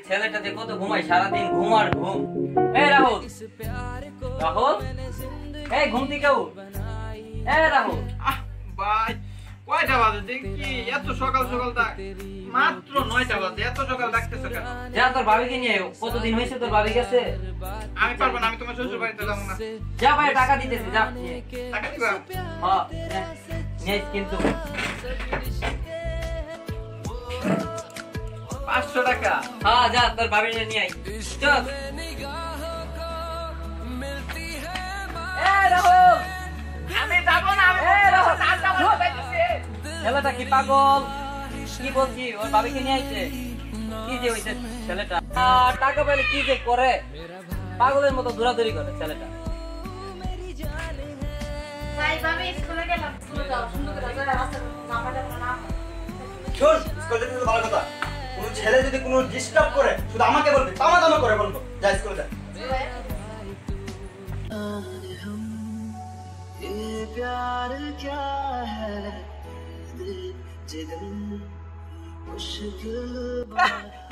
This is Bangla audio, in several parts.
ছেলেটা যে কত ঘুমায় সারাদিন, ঘুম আর ঘুম। এই রাহুল, রাহুল, এই ঘুম থেকে উঠ। এই রাহুল, ভাই কয়টা বাজে দেখি? এত সকাল সকাল ডাক, মাত্র 9টা বাজে, এত সকাল ডাকতেছ কেন? যা তোর ভাবিকে নিয়ে। কতদিন হয়েছে তোর ভাবি গেছে? আমি পারবো না, আমি তোমার শ্বশুর বাড়িতে যাবো না। যা ভাই, টাকা দিতেছে, যা। টাকা দিবা? হ্যাঁ নেই কিন্তু 500 টাকা। হ্যাঁ যা, তোর ভাবি নিয়ে আই। চল। আমি যাবো না, আমি ছেলেটা কি পাগল? কি বলছি, ওর ভাবিকে নিয়ে আইছে। কি যে হইছে ছেলেটা, টাকা পেলে কি যে করে, পাগলের মতো দৌড়াদৌড়ি করে ছেলেটা। ভাই ভাবি স্কুলে গেলাম, স্কুলে যাও, সুন্দর করে যাও, রাস্তা নামাটা না। শোন, স্কুলে যেতে তো ভালো কথা। কোনো ছেলে যদি কোনো ডিস্টার্ব করে শুধু আমাকে বলবি, তামাতামা করে বলবো, যা স্কুলে যা।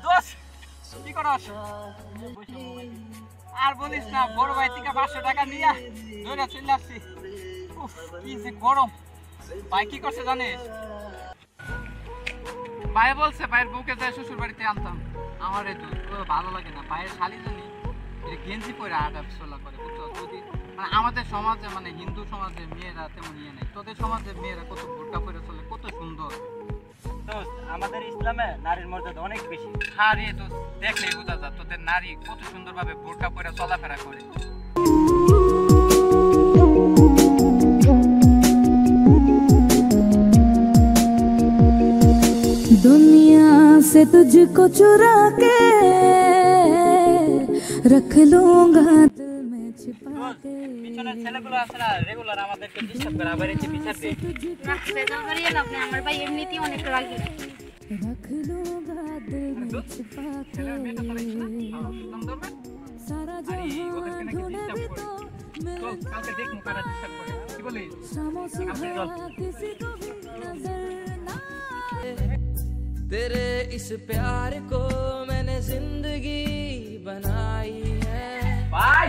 দোস্ত কি করছ? আর বলিস না, বড় ভাই থেকে 500 টাকা নিয়ে ধরে চলে আসছি। উফ, কি যে গরম। ভাই কি করছে জানিস? ভাই বলছে ভাইয়ের বউকে যায় শ্বশুর বাড়িতে আনতাম। আমার এই তো ভালো লাগে না, ভাইয়ের শালি জানি গেঞ্জি পরে আটা চলা করে, বুঝছো? যদি মানে আমাদের সমাজে, মানে হিন্দু সমাজে মেয়েরা তেমন ইয়ে নেই, তোদের সমাজে মেয়েরা কত বোরকা পরে চলে, কত সুন্দর। আমাদের ইসলামে নারীর মর্যাদা অনেক বেশি। আরে তো দেখলেই বোঝা যায় তোদের নারী কত সুন্দরভাবে বোরকা পরে চলাফেরা করে। दुनिया से तुझको चुरा के रख लूंगा दिल में छिपा के। পিছনের ছেলেগুলো আছে না, রেগুলার আমাদেরকে ডিস্টার্ব করে, আবার এসে পিছাতে। না বেজাল করিয়ে লাভ নেই, আমার ভাই এমনিতেই অনেক রাগী। रख लूंगा दिल में छिपा के। सारा जहां ढूंढे भी तो চল কালকে দেখমু কারা ডিস্টার্ব করে, কি বলিস? शामों सुबह किसी को भी नजर ना तेरे इस प्यार को मैंने जिंदगी बनाई है। ভাই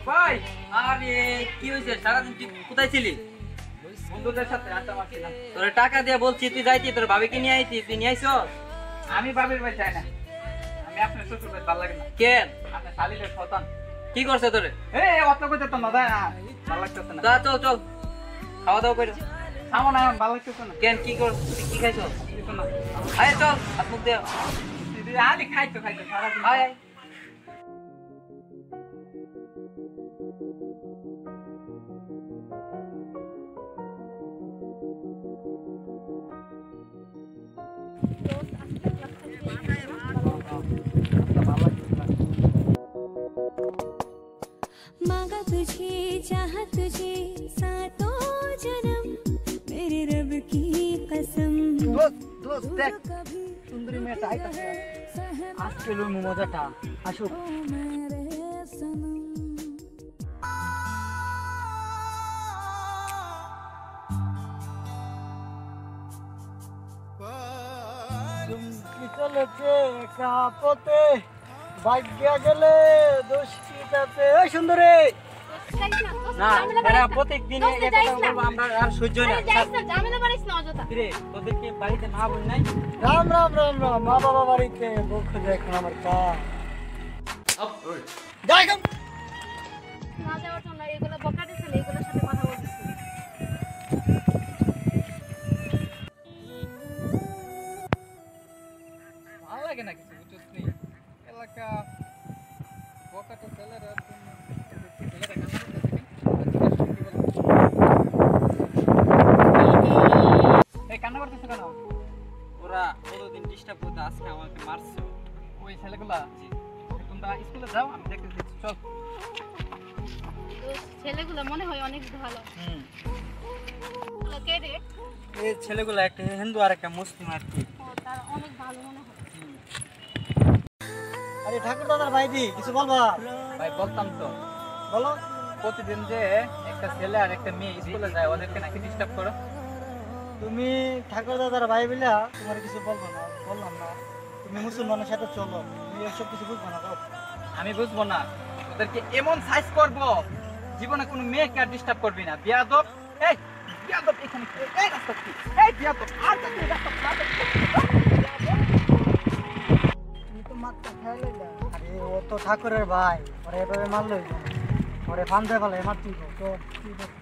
ভাই, আরে কি হইছে? সারাদিন তুই কোথায় ছিলি? বন্ধুদের সাথে আড্ডা মারছিলাম। তোরে টাকা দিয়ে বলছি তুই যাইতি, তোর ভাবিকে নিয়ে আইতি, তুই নিয়ে আইছস? আমি বাবির বাড়ি যাই না, আমি আপনার শ্বশুর বাড়ি ভালো লাগে না। কেন? আপনার শালিলের সন্তান। কি করছে তোরে? অত কইতে তো না, যায় না, ভালো লাগতেছে না। যা চল চল, খাওয়া দাওয়া করে। থামো না, ভালো লাগতেছে না। কেন, কি কর, তুই কি খাইছস? কিছু না। আয় চল, হাত মুখ দে। আলি খাইতো খাইতো সারাদিন। আয় আয়। मांगा तुझे, चाहा तुझे सातों जन्म, मेरे रब की कसम। দোস্ত দেখ, সুন্দরী মেয়েটা আইতাছে, আজকে লইমু মজাটা। আসো। ओ मेरे सनम। কি চলেছে কাপতে, ভাগ্যা গেলে দোষ কি তাতে? ওই সুন্দরী, না এরা প্রত্যেকদিন এই কথা বলবো, আমরা আর সহ্য না। ঝামেলা বাড়িস না অযথা। কিরে, তোদেরকে বাড়িতে মা বোন নাই? রাম রাম রাম রাম, মা বাবা বাড়িতে, বউ খোঁজে এখন আমার কাজ। যাই এখন। না যাওয়ার জন্য এগুলো বকা দিছিল, এগুলোর সাথে কথা বলতেছি। ভালো লাগে না কিছু, বুঝছিস নি? এলাকা বকাটা ছেলেরা ছেলেরা কান্না করতেছে। এই কান্না করতেছে কেন? ওরা কতদিন ডিস্টার্ব করতে, আজকে আমাকে মারছে। ওই ছেলেগুলা, তোমরা স্কুলে যাও, আমি দেখতেছি। চল। তো ছেলেগুলো মনে হয় অনেক ভালো। কে রে? এই ছেলেগুলো একটা হিন্দু আর একটা মুসলিম আর কি। ও তার অনেক ভালো মনে হয়। আরে ঠাকুর দাদার ভাইজি, কিছু বলবা? ভাই বলতাম তো, বলো। প্রতিদিন যে একটা ছেলে আর একটা মেয়ে স্কুলে যায়, ওদেরকে নাকি ডিস্টার্ব করো। তুমি ঠাকুর দাদার ভাই বিলা তোমার কিছু বলবো না, বললাম না তুমি মুসলমানের সাথে চলো, তুমি এসব কিছু বুঝবো না। আমি বুঝবো না, ওদেরকে এমন সাইজ করব জীবনে কোনো মেয়েকে আর ডিস্টার্ব করবি না। বিয়াদব, এই বিয়াদব এখানে কি? এই রাস্তা কি? এই বিয়াদব আর যাতে রাস্তা তুমি তো মাত্রা খেয়ালে না। আরে ও তো ঠাকুরের ভাই, ওরে এভাবে মারলই না, ওরে ফান্দে ফেলে মারতেই তো কি করব?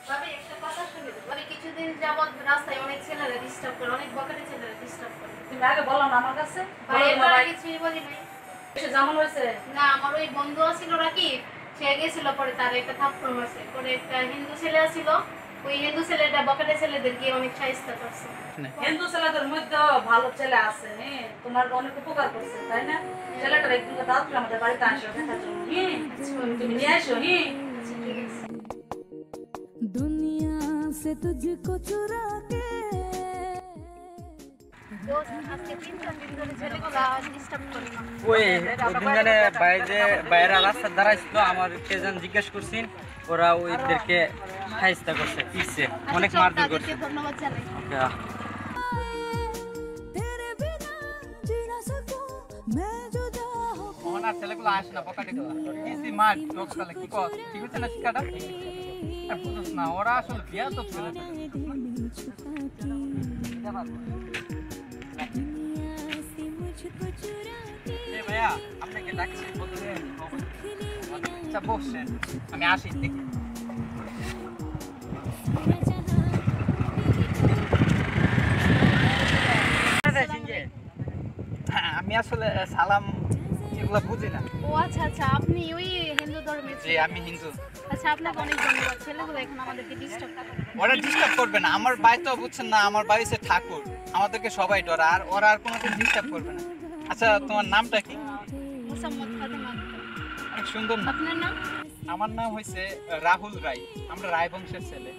ভাবি একটা কথা শুনি, মানে কিছুদিন যাবত রাস্তায় অনেক ছেলেরা ডিস্টার্ব করে, অনেক বকাটে ছেলেরা ডিস্টার্ব করে। তুমি আগে বলো না আমার কাছে, ভাই বলো না এবার ভাই, কিছুই বলি নাই। এসে যেমন হয়েছে। না, আমার ওই বন্ধু আছিল রাকিব, সে গেছিল, পরে তার একটা থাপ্পড় মারছে। পরে একটা হিন্দু ছেলে আছিল, ওই হিন্দু ছেলেটা বকাটে ছেলেদেরকে অনেক সাহায্য করছে। হিন্দু ছেলেদের মধ্যে ভালো ছেলে আছে, হ্যাঁ, তোমার অনেক উপকার করছে, তাই না? ছেলেটার একদিন দাও তুমি আমাদের বাড়িতে আসো দেখার জন্য, হ্যাঁ, তুমি নিয়ে আসো, হ্যাঁ। আচ্ছা, ঠিক আছে। दुनिया से तुझको चुरा के দোস্ত, আজকে 3-4 দিন ধরে ছেলেগুলা ডিস্টার্ব করে না। ওই দিনগানে বাইরে রাস্তার দ্বারা ছিল, আমার কে যেন জিজ্ঞেস করছেন, ওরা ওইদেরকে সাহায্য করছে, পিছে অনেক আচ্ছা, মারধর তাদেরকে করছে। ধন্যবাদ জানাই। तेरे बिना जी ना सकूं मैं जुदा हो ওনার ছেলেগুলো আসে না, বকাটি গুলো ইজি মার জোক কালে কি কর, ঠিক আছে না শিক্ষাটা? আর বুঝছ না, ওরা আসলে বিয়া তো ছেলে दिल में छुपा के दुनिया से मुझको चुरा के এই ভাইয়া আপনাকে ডাকছি বলতে। আচ্ছা বসছেন, আমি আসি দেখি। আমি আসলে সালাম এগুলো বুঝি না। ও আচ্ছা আচ্ছা, আপনি ওই হিন্দু ধর্মের জি আমি হিন্দু। আচ্ছা, আপনাকে অনেক ধন্যবাদ। ছেলেগুলো এখন আমাদেরকে ডিস্টার্ব করে। ওরা ডিস্টার্ব করবে না, আমার বাড়ি তো বুঝছেন না, আমার বাড়ি হচ্ছে ঠাকুর, আমাদেরকে সবাই ডরে, আর ওরা আর কোনোদিন ডিস্টার্ব করবে না। আচ্ছা তোমার নামটা কি? মোসাম্মদ ফাতেমা। অনেক সুন্দর নাম। আপনার নাম? আমার নাম হয়েছে রাহুল রায়, আমরা রায় বংশের ছেলে।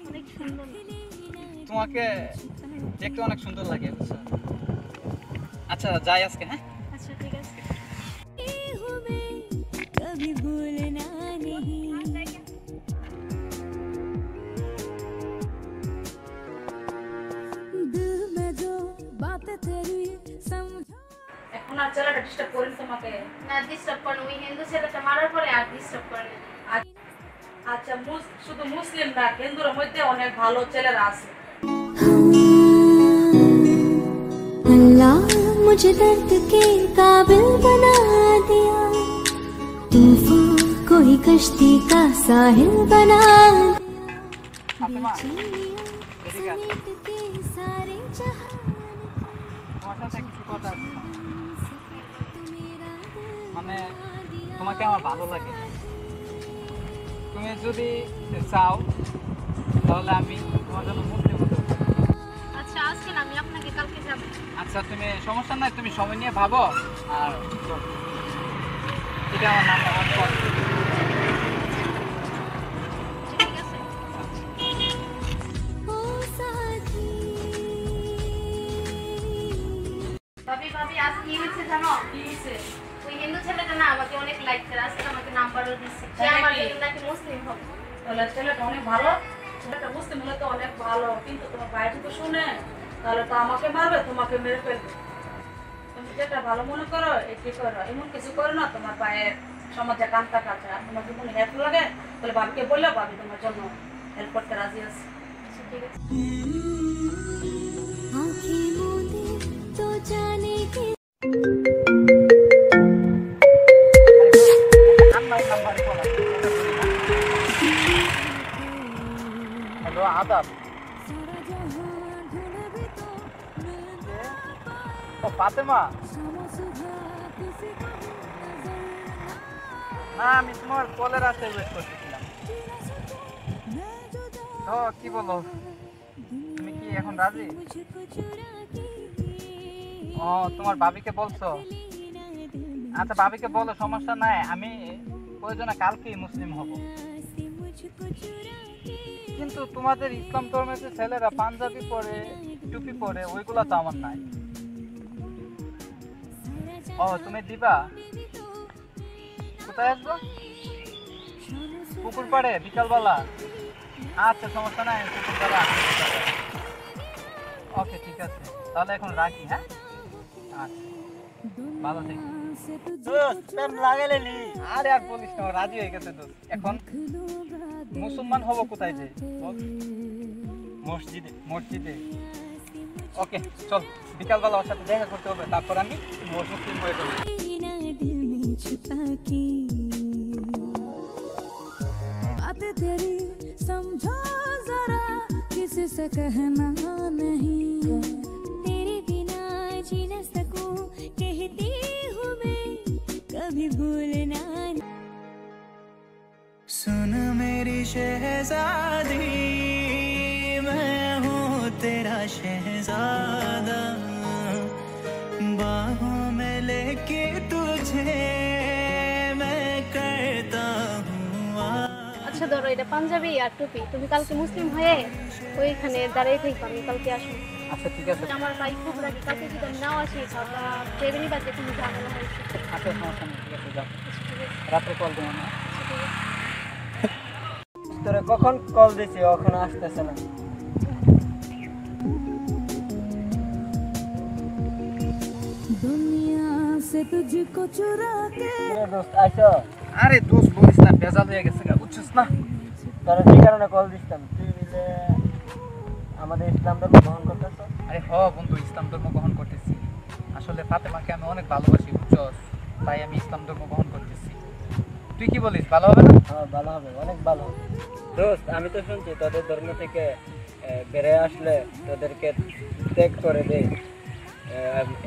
অনেক সুন্দর নাম। তোমাকে দেখতে অনেক সুন্দর লাগে, বুঝছো? আচ্ছা যাই আজকে, হ্যাঁ? আচ্ছা, ঠিক আছে। हूँ मैं कभी भूलना नहीं दिल में जो बातें तेरी समझो এখন আর ছেলেটা ডিস্টার্ব করেন তোমাকে? না, ডিস্টার্ব করে না। ওই হিন্দু ছেলেটা মারার পরে আর ডিস্টার্ব করে না। আচ্ছা, শুধু মুসলিম না, হিন্দুর মধ্যে অনেক ভালো ছেলেরা আছে। अल्लाह मुझे दर्द के काबिल बना दिया तूफान कोई कश्ती का साहिल बना ফাতেমা, दिया এদিকে আসো। समेट के सारे जहां তোমার সাথে কিছু কথা আছে। तू मेरा दिल মানে তোমাকে আমার ভালো লাগে, তুমি যদি চাও তাহলে আমি তোমার জন্য মুসলিম হতে পারি। আচ্ছা, আজকে না, আমি আপনাকে কালকে যাব। আচ্ছা তুমি সমস্যা নাই, তুমি সময় নিয়ে ভাবো। আর এটা আমার নাম, আমার পর। ঠিক আছে। ओ साथी ভাবি ভাবি, আজ কি হয়েছে জানো? কি হয়েছে? ওই হিন্দু ছেলেটা না আমাকে অনেক লাইক করে, আজকে আমাকে নাম্বারও দিচ্ছে। সে তাই আমার নাকি? জন্য নাকি মুসলিম হবে। তাহলে ছেলেটা অনেক ভালো, ছেলেটা মুসলিম হলে তো অনেক ভালো, কিন্তু তোমার ভাই যদি শুনে তাহলে তো আমাকে মারবে, তোমাকে মেরে ফেলবে। তুমি যেটা ভালো মনে করো এটি করো, এমন কিছু করো না তোমার ভাইয়ের সমাজে কান কাটা আছে। আর তোমার যদি হেল্প লাগে তাহলে ভাবিকে বললেও ভাবি তোমার জন্য হেল্প করতে রাজি আছে। আচ্ছা, ঠিক আছে। आँखें मूंदे तो जाने के হ্যালো আদাব। सारा जहां ढूंढे भी तो मिल ना पाए ও ফাতেমা, शाम सुबह किसी को भी नजर না আমি তোমার কলের রাস্তায় ওয়েট করতেছিলাম। ना सकूं मैं जुदा তো কি বলো, তুমি কি এখন রাজি? मुझको चुरा के ও তোমার ভাবিকে বলছো? আচ্ছা ভাবিকে বলো, সমস্যা নাই, আমি প্রয়োজনে কালকেই মুসলিম হব। से मुझको चुरा के কিন্তু তোমাদের ইসলাম ধর্মের যে ছেলেরা পাঞ্জাবি পরে টুপি পরে ওইগুলো তো আমার নাই। ও তুমি দিবা? কোথায় আসবো? পুকুর পাড়ে বিকালবেলা? আচ্ছা সমস্যা নাই, পুকুর পাড়ে আসবো। ওকে ঠিক আছে, তাহলে এখন রাখি। হ্যাঁ আচ্ছা, ভালো থেকো। দোস্ত প্রেম লাগাইলি? আরে আর বলিস না, ও রাজি হয়ে গেছে দোস্ত। এখন মুসলমান হব কোথায় যে বল? মসজিদে। মসজিদে। ওকে চল, বিকালবেলা ওর সাথে দেখা করতে হবে, তারপর আমি মুসলিম হয়ে যাবো। ना दिल में छुपा के बातें तेरी समझो जरा, किसी से कहना नहीं, तेरे बिना जी न सकूं, कहती हूँ मैं कभी भूलना नहीं। सुन मेरी शहजादी, मैं हूँ तेरा शहजादा, बाहों में लेके तुझे मैं करता हूँ আচ্ছা ধরো এটা পাঞ্জাবি আর টুপি, তুমি কালকে মুসলিম হয়ে ওইখানে দাঁড়িয়ে থাকবে, আমি কালকে আসবো। আচ্ছা ঠিক আছে। আমার ভাই খুব রাখি, কালকে যদি আমি নাও আসি তাহলে দেবেনি বাদে তুমি ঝামেলা হয়েছে। আচ্ছা সমস্যা নেই, ঠিক আছে যাও, রাত্রে কল দেবো না। তোরে কখন কল দিছি, এখনো আসতেছে না। दुनिया से तुझको चुरा के দোস্ত আইছো? আরে দোস্ত বলিস না, বেজাল হয়ে গেছে, বুঝছিস না? তোরা যে কারণে কল দিছিলাম, তুই মিলে আমাদের ইসলাম ধর্ম গ্রহণ করতেছ? আরে হ বন্ধু, ইসলাম ধর্ম গ্রহণ করতেছি। আসলে ফাতেমাকে আমি অনেক ভালোবাসি, বুঝছস, তাই আমি ইসলাম ধর্ম গ্রহণ করতেছি। তুই কি বলিস, ভালো হবে না? হ্যাঁ ভালো হবে, অনেক ভালো হবে। দোস্ত আমি তো শুনছি তোদের ধর্ম থেকে বেড়ে আসলে তোদেরকে ত্যাগ করে দেয়,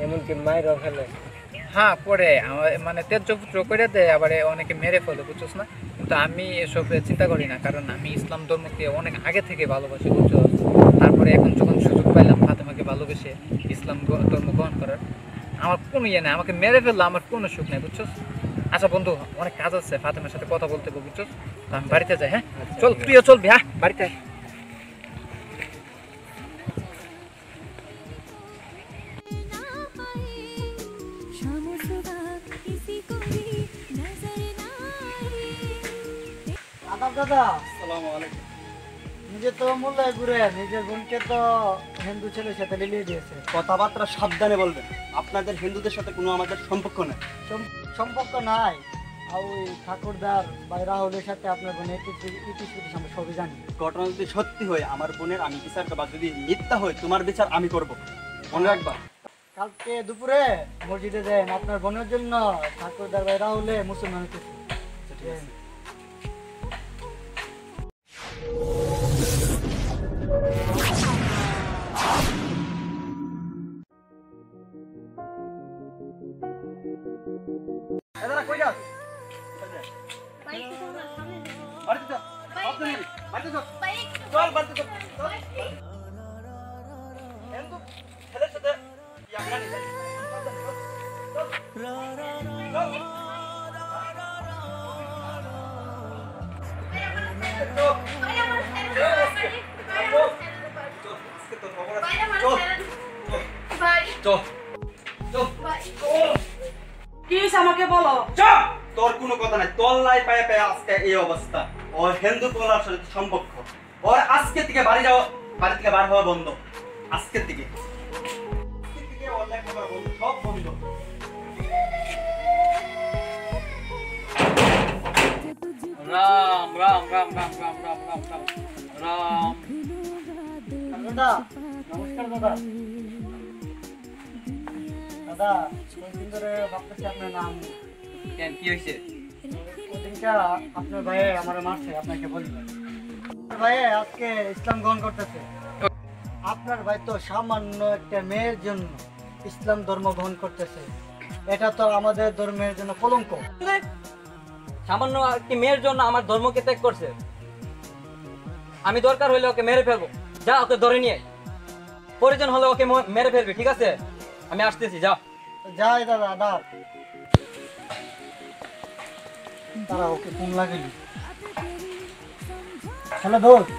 এমনকি মায়েরও ফেলে। হ্যাঁ পরে মানে তেজ্যপুত্র করে দেয়, আবার অনেকে মেরে ফেলে, বুঝছস না? কিন্তু আমি এসব চিন্তা করি না, কারণ আমি ইসলাম ধর্মকে অনেক আগে থেকে ভালোবাসি, বুঝছস। তারপরে এখন যখন সুযোগ পাইলাম ফাতেমাকে ভালোবেসে ইসলাম ধর্ম গ্রহণ করার, আমার কোনো ইয়ে নেই, আমাকে মেরে ফেললো আমার কোনো সুখ নেই, বুঝছস। আচ্ছা বন্ধু, অনেক কাজ আছে, ফাতেমার সাথে কথা বলতে হবে, বুঝছস। তো আমি বাড়িতে যাই। হ্যাঁ চল, তুইও চলবি। হ্যাঁ বাড়িতে আয়। ना पाए शाम सुबह किसी को भी नजर ना आए। আদাব দাদা। আসসালামু আলাইকুম। নিজে তো মোল্লায় ঘুরে নিজের বোনকে তো হিন্দু ছেলের সাথে মিলিয়ে দিয়েছে। কথাবার্তা সাবধানে বলবেন, আপনাদের হিন্দুদের সাথে কোনো আমাদের সম্পর্ক নেই। সম্পর্ক নাই। আর ওই ঠাকুরদার বা রাহুলের সাথে আপনার বোনের ইতিশ্রুতি আমরা সবই জানি। ঘটনা যদি সত্যি হয় আমার বোনের আমি বিচার করবো, যদি মিথ্যা হয় তোমার বিচার আমি করব, মনে রাখবা। কালকে দুপুরে মসজিদে যান, আপনার বোনের জন্য ঠাকুরদার ভাই রাহুলে মুসলমান হতেছে। কই যাস? বাইক তো আমার সামনে নেই। বাড়িতে চল, বাড়িতে চল, বাড়িতে চল, বাইক চল বাড়িতে চল, চল। হিন্দু ছেলের সাথে ইয়াংরা নিতে কি হয়েছে আমাকে বলো। তোর কোনো কথা নাই, তোর লাই পায়ে পায়ে আজকে এই অবস্থা। ও হিন্দু পোলার সাথে সম্পর্ক, ওর আজকে থেকে বাড়ি থেকে বার হওয়া বন্ধ, আজকের থেকে ওর লেখাপড়া বন্ধ, সব বন্ধ। রাম রাম রাম রাম রাম রাম রাম রাম রাম। দাদা নমস্কার। দাদা দাদা কয়েকদিন ধরে ভাবতেছি আপনার নাম। কেন কি হয়েছে? ওদিনটা আপনার ভাই আমার মারছে, আপনাকে বলি ভাই আজকে ইসলাম গ্রহণ করতেছে। আপনার ভাই তো সামান্য একটা মেয়ের জন্য ইসলাম ধর্ম গ্রহণ করতেছে, এটা তো আমাদের ধর্মের জন্য কলঙ্ক। সামান্য একটি মেয়ের জন্য আমার ধর্মকে ত্যাগ করছে, আমি দরকার হলে ওকে মেরে ফেলবো। যা ওকে ধরে নিয়ে, প্রয়োজন হলে ওকে মেরে ফেলবি, ঠিক আছে? আমি আসতেছি, যা। যাই দাদা দাদা, তারা ওকে ফোন লাগাইলি। হ্যালো দোস্ত,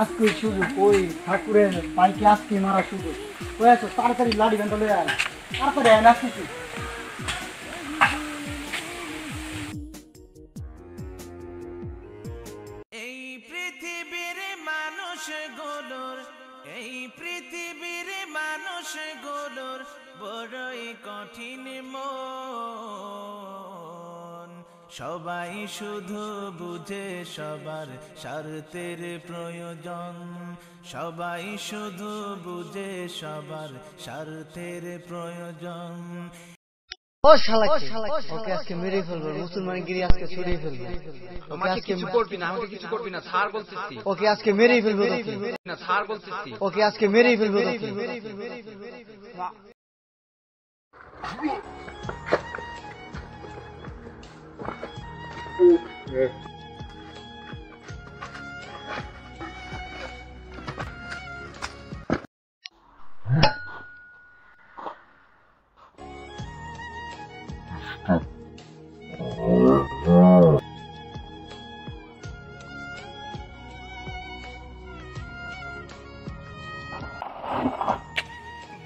আজকে সুযোগ, ওই ঠাকুরের বাইকে আজকে মারা সুযোগ। ওই আছো, তাড়াতাড়ি লাড়ি ঘন্টা লয়ে আয়, তাড়াতাড়ি আয়, আসতেছি। সবাই শুধু বুঝে সবার স্বার্থের প্রয়োজন, সবাই শুধু বুঝে সবার স্বার্থের প্রয়োজন। ও শালা ওকে আজকে মেরে ফেলবো, মুসলমানগিরি আজকে ছড়িয়ে ফেলবো। আমাকে কিছু করবি না, আমাকে কিছু করবি না, ছাড় বলতেছি। ওকে আজকে মেরেই ফেলবো না ছাড় বলতেছি। ওকে আজকে মেরেই ফেলবো।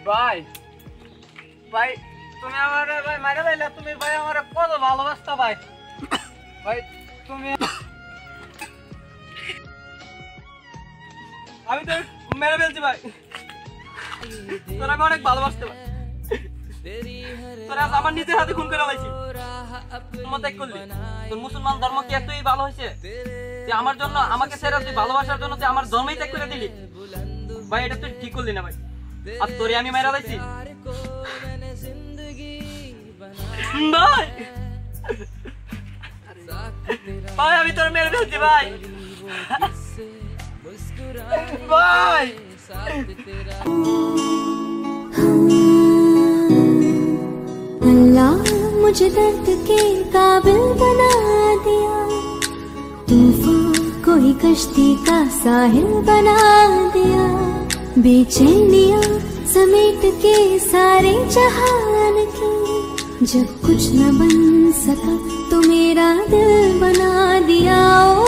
ভাই ভাই তুমি আমার ভাই মারা লাইলা, তুমি ভাই আমার কত ভালোবাসতা ভাই। ভাই তুমি আমি তো মেরে ফেলছি ভাই, তোর আমি অনেক ভালোবাসতে ভাই। তোর আজ আমার নিজের হাতে খুন করে লাইছি, তোমার ত্যাগ করলি। তোর মুসলমান ধর্ম কি এতই ভালো হয়েছে যে আমার জন্য, আমাকে ছেড়ে তুই ভালোবাসার জন্য তুই আমার ধর্মই ত্যাগ করে দিলি ভাই? এটা তুই ঠিক করলি না ভাই। আর তোরে আমি মেরা লাইছি ভাই। ভাই আমি তোর মেরে ফেলছি ভাই। ভাই अल्लाह मुझे दर्द के काबिल बना दिया, तूफान कोई कश्ती का साहिल बना दिया, बेचैनियां समेट के सारे जहान की, जब कुछ न बन सका तो मेरा दिल बना दिया। ओ